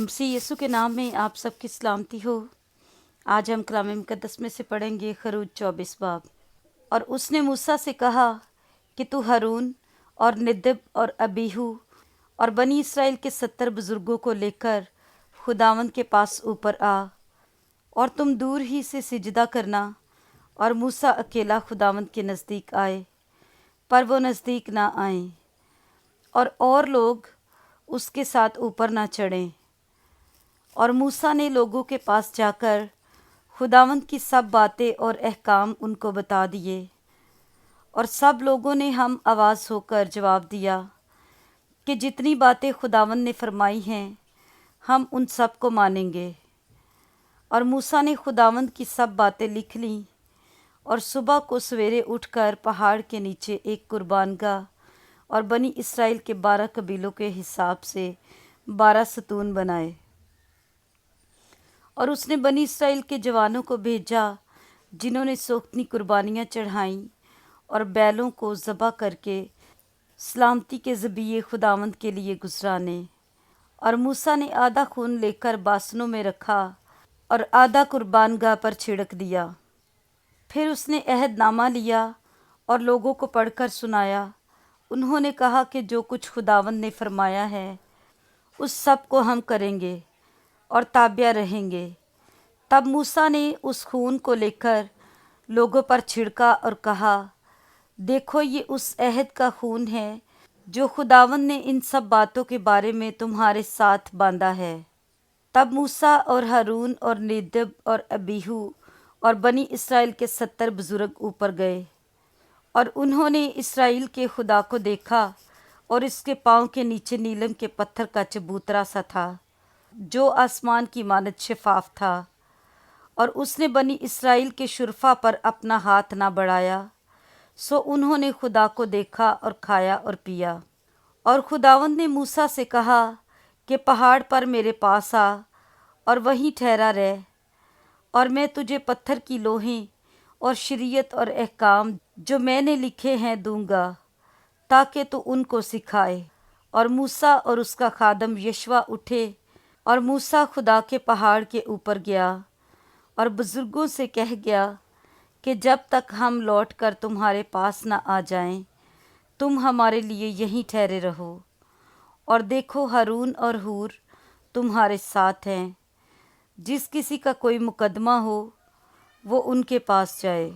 मसीह यीशु के नाम में आप सबकी सलामती हो। आज हम कलाम मुकद्दस में से पढ़ेंगे खरूज 24 बाब। और उसने मूसा से कहा कि तू हारून और नदब और अबीहू और बनी इसराइल के 70 बुजुर्गों को लेकर खुदावंद के पास ऊपर आ, और तुम दूर ही से सिजदा करना। और मूसा अकेला खुदावंद के नज़दीक आए, पर वो नज़दीक ना आए, और लोग उसके साथ ऊपर ना चढ़ें। और मूसा ने लोगों के पास जाकर खुदावंद की सब बातें और अहकाम उनको बता दिए। और सब लोगों ने हम आवाज़ होकर जवाब दिया कि जितनी बातें खुदावंद ने फरमाई हैं हम उन सब को मानेंगे। और मूसा ने खुदावंद की सब बातें लिख लीं, और सुबह को सवेरे उठकर पहाड़ के नीचे एक कुर्बानगाह और बनी इसराइल के 12 कबीलों के हिसाब से 12 सतून बनाए। और उसने बनी इसराइल के जवानों को भेजा जिन्होंने सोख्तनी कुर्बानियाँ चढ़ाईं और बैलों को ज़बह करके सलामती के ज़बीये खुदावंद के लिए गुजराने। और मूसा ने आधा खून लेकर बासनों में रखा और आधा कुर्बानगाह पर छिड़क दिया। फिर उसने अहदनामा लिया और लोगों को पढ़कर सुनाया। उन्होंने कहा कि जो कुछ खुदावंद ने फरमाया है उस सब को हम करेंगे और ताबिया रहेंगे। तब मूसा ने उस खून को लेकर लोगों पर छिड़का और कहा, देखो ये उस अहद का खून है जो खुदावंद ने इन सब बातों के बारे में तुम्हारे साथ बांधा है। तब मूसा और हारून और नदब और अबीहू और बनी इसराइल के 70 बुजुर्ग ऊपर गए, और उन्होंने इसराइल के खुदा को देखा। और इसके पाँव के नीचे नीलम के पत्थर का चबूतरा सा था जो आसमान की मानद शफाफ था। और उसने बनी इसराइल के शुरफा पर अपना हाथ ना बढ़ाया। सो उन्होंने खुदा को देखा और खाया और पिया। और खुदावंद ने मूसा से कहा कि पहाड़ पर मेरे पास आ और वहीं ठहरा रह, और मैं तुझे पत्थर की लोहें और शरीयत और अहकाम जो मैंने लिखे हैं दूंगा, ताकि तू उनको सिखाए। और मूसा और उसका खादम यशवा उठे, और मूसा खुदा के पहाड़ के ऊपर गया और बुजुर्गों से कह गया कि जब तक हम लौट कर तुम्हारे पास न आ जाएं, तुम हमारे लिए यहीं ठहरे रहो। और देखो हारून और हूर तुम्हारे साथ हैं। जिस किसी का कोई मुकदमा हो वो उनके पास जाए।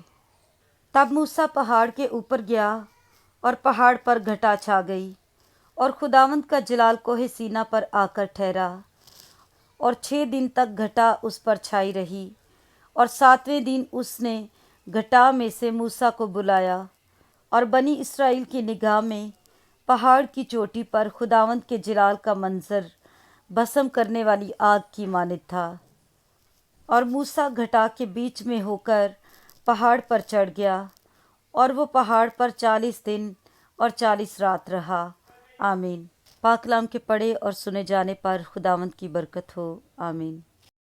तब मूसा पहाड़ के ऊपर गया, और पहाड़ पर घटा छा गई, और खुदावंद का जलाल कोहे सीना पर आकर ठहरा। और 6 दिन तक घटा उस पर छाई रही। और 7वें दिन उसने घटा में से मूसा को बुलाया। और बनी इसराइल की निगाह में पहाड़ की चोटी पर खुदावंद के जलाल का मंजर भस्म करने वाली आग की मानित था। और मूसा घटा के बीच में होकर पहाड़ पर चढ़ गया, और वो पहाड़ पर 40 दिन और 40 रात रहा। आमीन। पाक कलाम के पढ़े और सुने जाने पर खुदावंद की बरकत हो। आमीन।